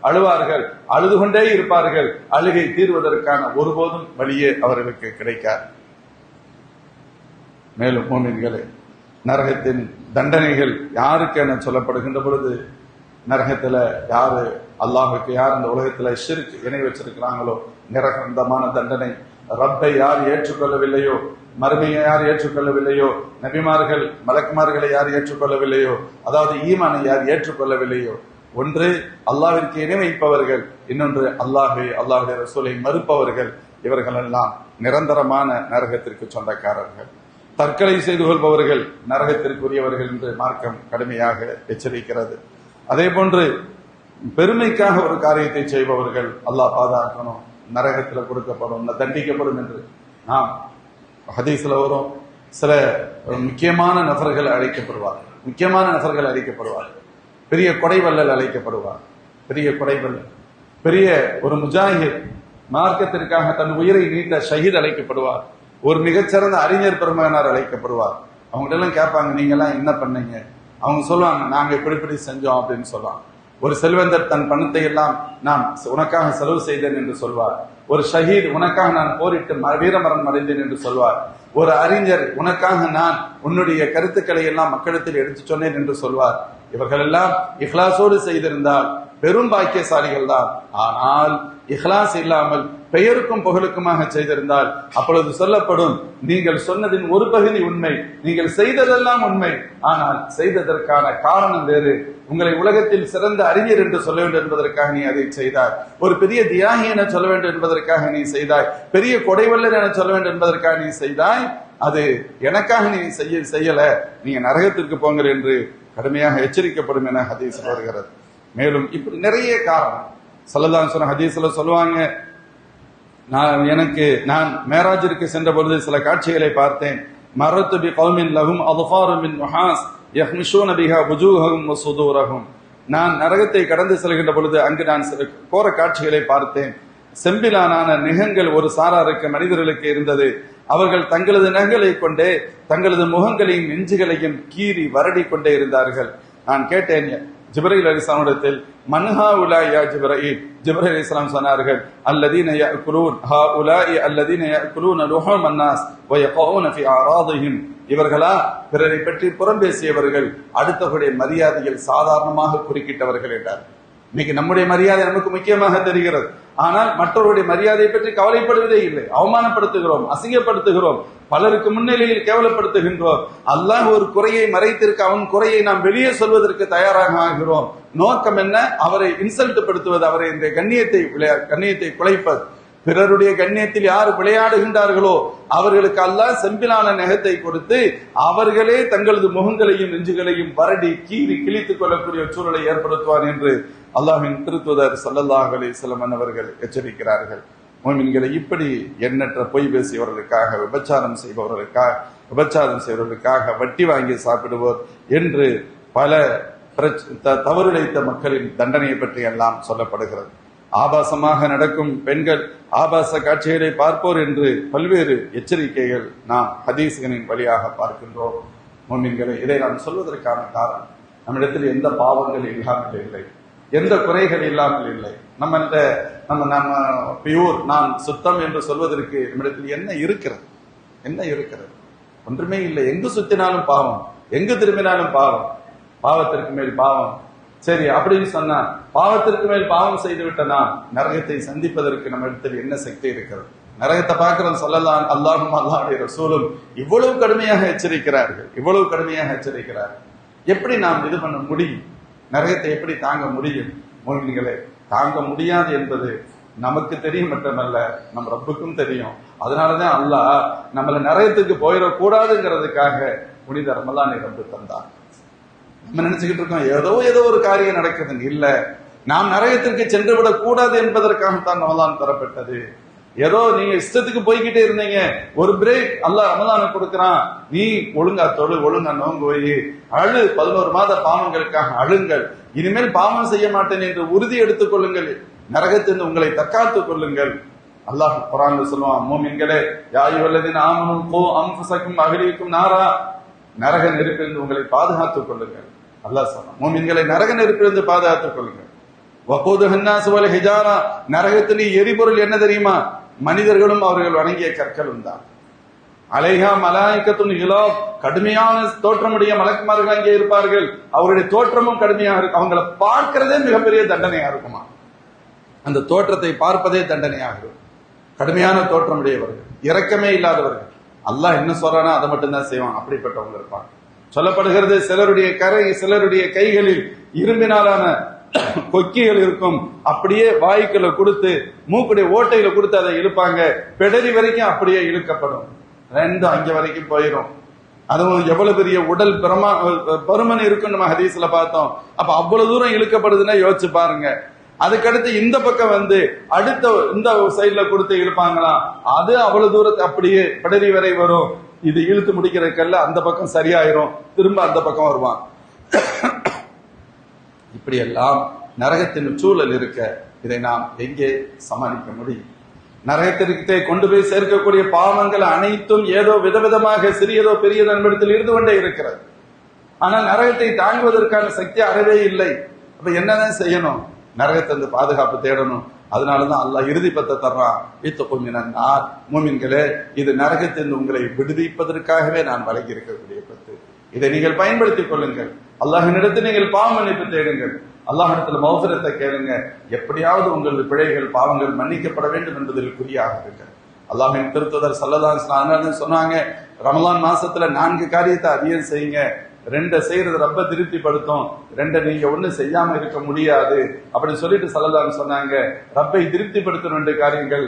அழுவார்கள், அழுது கொண்டே இருப்பார்கள். அழுகை தீர்வதற்கான ஒருபோதும் வழியே அவர்களுக்கு கிடைக்காது. மேலும் மோமின்களே, நரகத்தின் தண்டனைகள் யாருக்கு என சொல்லப்படுகின்ற பொழுது, நரகத்துல யாரு அல்லாஹுக்கு யார் இந்த உலகத்துல ஷிர்க் இணை வச்சிருக்கிறாங்களோ நிரந்தரமான தண்டனை. ரப்பை யார் ஏற்றுக்கொள்ளவில்லையோ, மறுமையை யார் ஏற்றுக்கொள்ளவில்லையோ, நபிமார்கள் மலக்குமார்களை யார் ஏற்றுக்கொள்ளவில்லையோ, அதாவது ஈமானை யார் ஏற்றுக்கொள்ளவில்லையோ, ஒன்று அல்லாஹ்விற்கு இணை வைப்பவர்கள், இன்னொன்று அல்லாஹ்வுடைய ரசூலை மறுப்பவர்கள், இவர்கள் எல்லாம் நிரந்தரமான நரகத்திற்கு சொந்தக்காரர்கள். தற்கொலை செய்து கொள்பவர்கள் நரகத்திற்குரியவர்கள் என்று மார்க்கம் கடுமையாக எச்சரிக்கிறது. அதே போன்று பெருமைக்காக ஒரு காரியத்தை செய்பவர்கள் அல்லாஹ் பாதுகாக்கணும், நரகத்தில் கொடுக்கப்படும், தண்டிக்கப்படும் என்று நாம் ஹதீஸ்ல வரும். சில முக்கியமான நபர்கள் அழைக்கப்படுவார்கள். பெரிய கொடைவல்லல் அழைக்கப்படுவார். பெரிய ஒரு முஜாஹித், மார்க்கத்திற்காக தன் உயிரை நீட்ட ஷஹீத் அழைக்கப்படுவார். ஒரு மிகச்சிறந்த அறிஞர் பெருமகனார் அழைக்கப்படுவார். அவங்கள்ட்ட எல்லாம் கேட்பாங்க, நீங்க எல்லாம் என்ன பண்ணீங்க? அவங்க சொல்லுவாங்க, நாங்க இப்படி செஞ்சோம் அப்படின்னு சொல்லுவாங்க. ஒரு செல்வந்தர் தன் பணத்தை எல்லாம் நான் உனக்காக செலவு செய்தேன் என்று சொல்வார். ஒரு ஷஹீத் உனக்காக நான் போரிட்டு வீரமரணம் அடைந்தேன் என்று சொல்வார். ஒரு அறிஞர் உனக்காக நான் உன்னுடைய கருத்துக்களை எல்லாம் மக்களிடத்தில் எடுத்து சொன்னேன் என்று சொல்வார். இவர்கள் எல்லாம் இஹ்லாசோடு செய்திருந்தால் பெரும் பாக்கியசாலிகள் தான். ஆனால் இஹ்லாஸ் இல்லாமல் பெயருக்கும் புகழுக்குமாக செய்திருந்தால் அப்பொழுது சொல்லப்படும், நீங்கள் சொன்னதின் ஒரு பகுதி உண்மை, நீங்கள் செய்ததெல்லாம் உண்மை, ஆனால் செய்ததற்கான காரணம் வேறு. உங்களை உலகத்தில் சிறந்த அறிஞர் என்று சொல்ல வேண்டும் என்பதற்காக நீ அதை செய்தாய், ஒரு பெரிய தியாகி என சொல்ல வேண்டும் என்பதற்காக நீ செய்தாய், பெரிய கொடைவல்லர் என சொல்ல வேண்டும் என்பதற்காக நீ செய்தாய். அது எனக்காக நீ செய்யல, நீங்க நரகத்திற்கு போங்கள் என்று கடுமையாக எச்சரிக்கப்படும் என ஹதீஸ் வருகிறது. மேலும் இப்படி நிறைய காரணம் ஸல்லல்லாஹு அலைஹி வஸல்லம் ஹதீஸ்ல சொல்லுவாங்க, நான் மேராஜிற்கு சென்ற பொழுது சில காட்சிகளை பார்த்தேன். மரத்து பி கௌமின் லஹும் அத்ஃபாரு மின் நுஹாஸ் யஹ்மிஷூன பிஹா வுஜூஹஹும் வ சுதூரஹும். நான் நரகத்தை கடந்து செல்கின்ற பொழுது அங்கு நான் சில கோர காட்சிகளை பார்த்தேன். செம்பிலான நிகங்கள் ஒரு சாராருக்கு மனிதர்களுக்கு இருந்தது. அவர்கள் தங்களது நகங்களை கொண்டே தங்களது முகங்களையும் நெஞ்சுகளையும் கீறி வருடி கொண்டே இருந்தார்கள். நான் கேட்டேன் ஜிப்ரீல் அலைஹிஸ்ஸலாமிடத்தில், மன்ஹா உலாயா ஜிப்ரீல்? ஜிப்ரீல் அலைஹிஸ்ஸலாம் சொன்னார்கள், அல்லதீன யஅகுலூன் ஹாஉலாஇ அல்லதீன யஅகுலூன லுஹூம் அன்னாஸ் வ யகூன ஃபீ ஆராதிஹிம். இவர்களா பிறரை பற்றி புறம் பேசியவர்கள், அடுத்தவருடைய மரியாதையில் சாதாரணமாக குறுக்கிட்டவர்கள் என்றார். இன்னைக்கு நம்முடைய மரியாதை நமக்கு முக்கியமாக தெரிகிறது, ஆனால் மற்றவருடைய மரியாதையை பற்றி கவலைப்படுவதே இல்லை. அவமானப்படுத்துகிறோம், அசிங்கப்படுத்துகிறோம், பலருக்கு முன்னிலையில் கேவலப்படுத்துகின்றோம். அல்லாஹ் ஒரு குறையை மறைத்திருக்க அவன் குறையை நாம் வெளியே சொல்வதற்கு தயாராக ஆகிறோம். நோக்கம் என்ன? அவரை இன்சல்ட் படுத்துவது, அவரை இந்த கண்ணியத்தை குலைப்பது. பிறருடைய கண்ணியத்தில் யார் விளையாடுகின்றார்களோ அவர்களுக்கு அல்லாஹ் செம்பிலான நெகத்தை கொடுத்து அவர்களே தங்களது முகங்களையும் நெஞ்சுகளையும் வரடி கீறி கிழித்துக் கொள்ளக்கூடிய சூழலை ஏற்படுத்துவார் என்று அல்லாஹ்வின் திருத்தூதர் ஸல்லல்லாஹு அலைஹி வஸல்லம் அவர்கள் எச்சரிக்கிறார்கள். முஃமின்களை இப்படி எண்ணற்ற பொய் பேசியவர்களுக்காக, விபச்சாரம் செய்வர்களுக்காக, வட்டி வாங்கி சாப்பிடுவோர் என்று பல தவறிழைத்த மக்களின் தண்டனையை பற்றி எல்லாம் சொல்லப்படுகிறது. ஆபாசமாக நடக்கும் பெண்கள், ஆபாச காட்சிகளை பார்ப்போர் என்று பல்வேறு எச்சரிக்கைகள் நாம் ஹதீஸ்களின் வழியாக பார்க்கின்றோம். முஃமின்களை, இதை நாம் சொல்வதற்கான காரணம், நம்மிடத்தில் எந்த பாவங்கள் இல்லாமல் இல்லை, எந்த குறைகள் இல்லாமல் இல்லை. நம்ம பியூர், நான் சுத்தம் என்று சொல்வதற்கு நம்மிடத்தில் என்ன இருக்கிறது? என்ன இருக்கிறது? ஒன்றுமே இல்லை. எங்கு சுத்தினாலும் பாவம், எங்கு திரும்பினாலும் பாவம், பாவத்திற்கு மேல் பாவம். சரி, அப்படின்னு சொன்னா பாவத்திற்கு மேல் பாவம் செய்து விட்டனா நரகத்தை சந்திப்பதற்கு நம்ம இடத்தில் என்ன சக்தி இருக்கிறது? நரகத்தை பார்க்கிறோம். ஸல்லல்லாஹு அல்லாஹும் அல்லாஹ்வுடைய ரசூலும் இவ்வளவு கடுமையாக எச்சரிக்கிறார்கள், இவ்வளவு கடுமையாக எச்சரிக்கிறார்கள். எப்படி நாம் இது பண்ண முடியும்? நரகத்தை எப்படி தாங்க முடியும்? முஃமின்களே, தாங்க முடியாது என்பது நமக்கு தெரியும் மட்டுமல்ல, நம் ரப்புக்கும் தெரியும். அதனாலதான் அல்லாஹ் நம்மள நரகத்துக்கு போயிடக்கூடாதுங்கிறதுக்காக புனித ரமலானை ரப்பு தந்தார். நம்ம நினைச்சுக்கிட்டு இருக்கோம் ஏதோ ஒரு காரியம் நடக்குதுன்னு. இல்ல, நாம் நரகத்திற்கு சென்று விடக் கூடாது என்பதற்காகத்தான் ரமலான் தரப்பட்டது. ஏதோ நீங்க இஷ்டத்துக்கு போய்கிட்டே இருந்தீங்க, ஒரு பிரேக் அல்லாஹ் ரமலானை கொடுக்கிறான். நீ ஒழுங்கா தொழு, ஒழுங்கா நோன்பு வை, அழு, 11 மாத பாவங்களுக்காக அழுங்கள், இனிமேல் பாவம் செய்ய மாட்டேன் என்று உறுதி எடுத்துக் கொள்ளுங்கள், நரகத்திலிருந்து உங்களை தற்காத்துக் கொள்ளுங்கள். அல்லாஹ் குர்ஆன்ல சொல்லுவான், மூமின்களே, யா அய்யுஹல்லதீன ஆமனூ கூ அன்ஃபுஸக்கும் வஅஹ்லீக்கும் நாரா, நரக நெருப்பிலிருந்து உங்களை பாதுகாத்துக் கொள்ளுங்கள். அல்லாஹ் சொல்றான், மூமின்களை நரக நெருப்பிலிருந்து பாதுகாத்துக் கொள்ளுங்கள். வகூதுஹன் நாஸ் வல் ஹிஜாரா, நரகத்தின் எரிபொருள் என்ன தெரியுமா? மனிதர்களும் அவர்கள் வணங்கிய கற்களும் தான். அலைஹா மலாயிகத்துன் கிலாப், கடுமையான தோற்றமுடைய மலக்குமார்கள் அங்கே இருப்பார்கள். அவருடைய தோற்றமும் கடுமையாக இருக்கும். அவங்களை பார்க்கிறதே மிகப்பெரிய தண்டனையா இருக்குமா? அந்த தோற்றத்தை பார்ப்பதே தண்டனையாக இருக்கும். கடுமையான தோற்றமுடையவர்கள், இரக்கமே இல்லாதவர்கள். அல்லாஹ் என்ன சொல்றானோ அதை மட்டும்தான் செய்வான். அப்படிப்பட்டவங்க இருப்பாங்க. சொல்லப்படுகிறது, சிலருடைய கைகளில் இரும்பினாலான கொக்கிகள் இருக்கும். அப்படியே வாய்க்குள்ள கொடுத்து மூக்குடைய ஓட்டையில கொடுத்து அதை இழுப்பாங்க. பெடரி வரைக்கும் அப்படியே இழுக்கப்படும். ரெண்டும் அங்க வரைக்கும் போயிடும். அதுவும் எவ்வளவு பெரிய உடல் பருமன் இருக்குன்னு நம்ம ஹதீஸ்ல பார்த்தோம். அப்ப அவ்வளவு தூரம் இழுக்கப்படுதுன்னா யோசிச்சு பாருங்க. அதுக்கடுத்து இந்த பக்கம் வந்து அடுத்த இந்த சைட்ல கொடுத்து இழுப்பாங்களாம். அது அவ்வளவு தூரத்து அப்படியே பெடரி வரை வரும். இது இழுத்து முடிக்கிறதுக்கல்ல அந்த பக்கம் சரியாயிரும், திரும்ப அந்த பக்கம் வருவான். இப்படி எல்லாம் நரகத்தின் சூழல் இருக்க இதை நாம் எங்கே சமாளிக்க முடியும்? நரகத்திற்கு கொண்டு போய் சேர்க்கக்கூடிய பாவங்கள் அனைத்தும் ஏதோ விதவிதமாக சிறியதோ பெரியதோ என்பதில் இருந்து கொண்டே இருக்கிறது. ஆனால் நரகத்தை தாங்குவதற்கான சக்தி அறவே இல்லை. அப்ப என்னதான் செய்யணும்? நரகத்திலிருந்து பாதுகாப்பு தேடணும். அதனாலதான் அல்லாஹ் இறுதி பத்தை தர்றான், மூமின்களே, இது நரகத்திலிருந்து உங்களை விடுவிப்பதற்காகவே நான் வழங்கி இருக்கக்கூடிய பத்து. இதை நீங்கள் பயன்படுத்திக் கொள்ளுங்கள். அல்லாஹ்விடத்தில் நீங்கள் பாவ மன்னிப்பு தேடுங்கள். அல்லாஹ்விடத்தில் மௌஃபிரத்தை கேளுங்க. எப்படியாவது உங்களது பிழைகள் பாவங்கள் மன்னிக்கப்பட வேண்டும் என்பதில் குறியாக இருக்கு. அல்லாஹ்வின் திருத்தூதர் ஸல்லல்லாஹு அலைஹி வஸல்லம் சொன்னாங்க, ரமலான் மாசத்துல 4 காரியத்தை அதிகம் செய்யுங்க. 2 செய்யறது ரப்ப திருப்திப்படுத்தும், 2 நீங்க ஒண்ணு செய்யாம இருக்க முடியாது அப்படின்னு சொல்லிட்டு ஸல்லல்லாஹு அலைஹி சொன்னாங்க. ரப்பை திருப்திப்படுத்தும் 2 காரியங்கள்,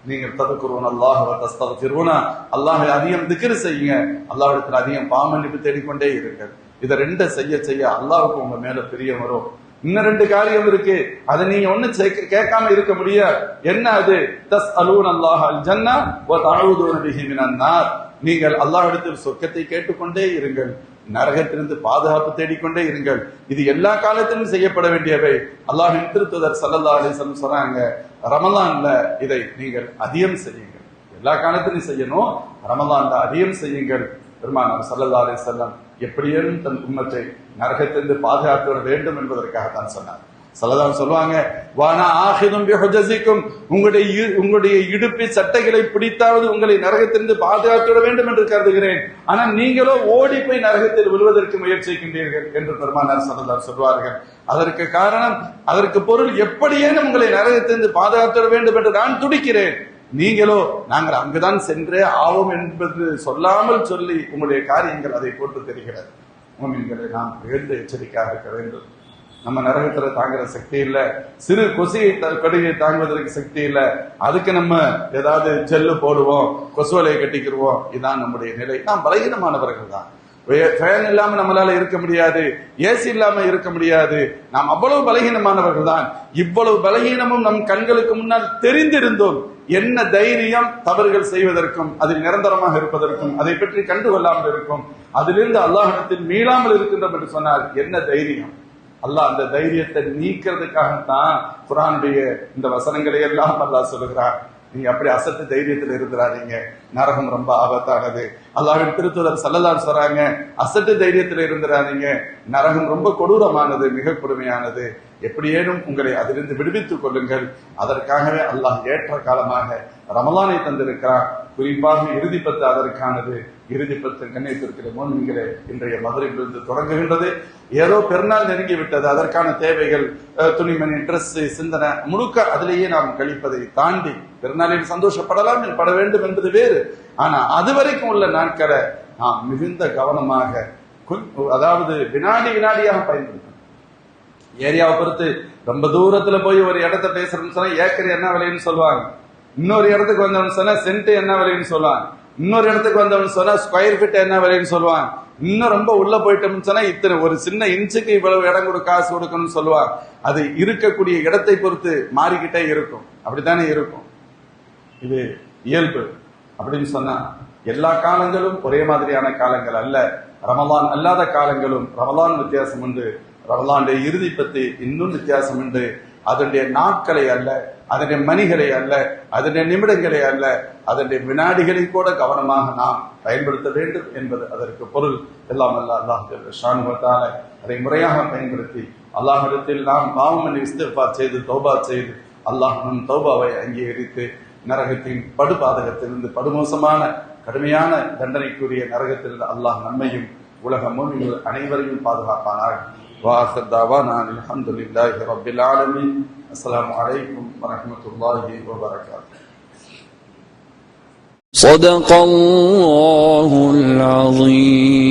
நீங்கள் தذكرون الله وتستغفرون, அல்லாஹ்வை அதிகம் திக்ர் செய்யுங்க, அல்லாஹ்விடத்தில் அதிகம் பாவ மன்னிப்பு தேடிக்கொண்டே இருங்கள். இதை 2 செய்ய செய்ய அல்லாஹ்வுக்கு உங்க மேல பிரியம் வரும். இன்னும் 2 காரியம் இருக்கு, அதை நீங்க ஒண்ணு கேட்காம இருக்க முடியாது. என்ன அது? தஸ்அலூன அல்லாஹ் அல் ஜன்னா வ தஊதுன பிஹி மினன் நார். நீங்கள் அல்லாஹ்விடத்தில் சொர்க்கத்தை கேட்டுக்கொண்டே இருங்கள், நரகத்திலிருந்து பாதுகாப்பு தேடிக்கொண்டே இருங்கள். இது எல்லா காலத்திலும் செய்யப்பட வேண்டியவை. அல்லாஹ்வின் திருத்தூதர் ஸல்லல்லாஹு அலைஹி வஸல்லம் சொன்னாங்க, ரமலான்ல இதை நீங்கள் அதிகம் செய்யுங்கள். எல்லா காலத்திலும் செய்யணும், ரமலான்ல அதிகம் செய்யுங்கள். பெருமானார் ஸல்லல்லாஹு அலைஹி வஸல்லம் எப்படியும் தன் உம்மத்தை நரகத்திலிருந்து பாதுகாக்க வேண்டும் என்பதற்காக தான் சொன்னார். ஸல்லல்லாஹு சொல்லுவாங்க, வானா ஆஹிதும் பிஹுஜஸிக்கும், உங்களுடைய இடுப்பி சட்டைகளை பிடித்தாவது உங்களை நரகத்திலிருந்து பாதுகாத்து விட வேண்டும் என்று கருதுகிறேன். ஆனா நீங்களோ ஓடி போய் நரகத்தில் விழுவதற்கு முயற்சிக்கின்றீர்கள் என்று பெருமானார் ஸல்லல்லாஹு சொல்வார்கள். அதற்கு காரணம், அதற்கு பொருள், எப்படியேனும் உங்களை நரகத்திலிருந்து பாதுகாத்து விட வேண்டும் என்று நான் துடிக்கிறேன். நீங்களோ நாங்கள் அங்குதான் சென்றே ஆவோம் என்பது சொல்லாமல் சொல்லி உங்களுடைய காரியங்கள் அதை போட்டு தெரிகிறது. முஃமின்களை நாம் எழுந்து எச்சரிக்கையாக இருக்க வேண்டும். நம்ம நரகத்துல தாங்குற சக்தி இல்ல, சிறு கொசியை கடுகை தாங்குவதற்கு சக்தி இல்ல, அதுக்கு நம்ம ஏதாவது செல்லு போடுவோம், கொசுவலையை கட்டிக்கிடுவோம். இதுதான் நம்முடைய நிலை. நாம் பலகீனமானவர்கள் தான். ஃபேன் இல்லாம நம்மளால இருக்க முடியாது, ஏசி இல்லாம இருக்க முடியாது. நாம் அவ்வளவு பலகீனமானவர்கள் தான். இவ்வளவு பலகீனமும் நம் கண்களுக்கு முன்னால் தெரிந்திருந்தோம். என்ன தைரியம் தவறுகள் செய்வதற்கும், அதில் நிரந்தரமாக இருப்பதற்கும், அதை பற்றி கண்டுகொள்ளாமல் இருக்கும், அதிலிருந்து அல்லாஹ்விடத்தில் மீளாமல் இருக்கின்றோம் என்று சொன்னார். என்ன தைரியம்? அல்லாஹ் அந்த தைரியத்தை நீக்கிறதுக்காகத்தான் குர்ஆனுடைய இந்த வசனங்களை எல்லாம் அல்லாஹ் சொல்லுகிறார். நீங்க அப்படி அசட்டு தைரியத்தில் இருக்கிறாதீங்க, நரகம் ரொம்ப ஆபத்தானது. அல்லாஹ்வின் திருத்தூதர் ஸல்லல்லாஹு அலைஹி சொல்றாங்க, அசட்டு தைரியத்தில் இருந்துறாதீங்க, நரகம் ரொம்ப கொடூரமானது, மிக கொடுமையானது. எப்படியேனும் உங்களை அதிலிருந்து விடுவித்துக் கொள்ளுங்கள். அதற்காகவே அல்லாஹ் ஏற்ற காலமாக ரமலானை தந்திருக்கிறான். குறிப்பாக இறுதி 10 அதற்கானது. இறுதி 10 கண்ணியத்திற்கிற முன்னிலே இன்றைய மதுரையிலிருந்து தொடங்குகின்றது. ஏதோ பெருநாள் நெருங்கி விட்டது, அதற்கான தேவைகள், துணிமணி, டிரெஸ், சிந்தனை முழுக்க அதிலேயே நாம் கழிப்பதை தாண்டி பெருநாளில் சந்தோஷப்படலாம், பட வேண்டும் என்பது வேறு. ஆனா அது வரைக்கும் உள்ள நாட்களை நாம் மிகுந்த கவனமாக, அதாவது வினாடி வினாடியாக பயன்படுத்தணும். ஏரியாவை பொறுத்து ரொம்ப தூரத்துல போய் ஒரு இடத்த பேசுறோம்னு சொன்னா ஏக்கர் என்ன விலைன்னு சொல்லுவாங்க. இன்னொரு இடத்துக்கு வந்தவன் சொன்னா சென்ட் என்ன விலைன்னு சொல்லுவாங்க. இன்னொரு இடத்துக்கு வந்தவன் சொன்னா ஸ்கொயர் ஃபீட் என்ன விலைன்னு சொல்லுவாங்க. இன்னும் ரொம்ப உள்ள போயிட்டோம்னு சொன்னா இத்தனை ஒரு சின்ன இன்ச்சுக்கு இவ்வளவு இடம் காசு கொடுக்கணும்னு சொல்லுவாங்க. அது இருக்கக்கூடிய இடத்தை பொறுத்து மாறிக்கிட்டே இருக்கும். அப்படித்தானே இருக்கும். இது இயல்பு. அப்படின்னு சொன்னா எல்லா காலங்களும் ஒரே மாதிரியான காலங்கள் அல்ல. ரமலான் அல்லாத காலங்களும் ரமலான் வித்தியாசம் உண்டு. ரமலானுடைய இறுதி 10 இன்னும் வித்தியாசம் உண்டு. அதனுடைய நாட்களை அல்ல, அதனுடைய மணிகளை அல்ல, அதனுடைய நிமிடங்களை அல்ல, அதனுடைய வினாடிகளை கூட கவனமாக நாம் பயன்படுத்த வேண்டும் என்பது அதற்கு பொருள். எல்லாம் அல்ல அல்லாஹ் ஷானுஹு வ தஆலா அதை முறையாக பயன்படுத்தி அல்லாஹ்விடத்தில் நாம் பாவமன்னிப்பு இஸ்திக்ஃபார் செய்து தௌபா செய்து அல்லாஹ் நம் தௌபாவை அங்கீகரித்து நரகத்தின் படுபாதகத்திலிருந்து, படுமோசமான கடுமையான தண்டனைக்குரிய நரகத்திலிருந்து அல்லாஹ் நம்மையும் உலக முஃமின்கள் அனைவரையும் பாதுகாப்பானார். وآخر دعوانا الحمد لله رب العالمين. السلام عليكم ورحمة الله وبركاته. صدق الله العظيم.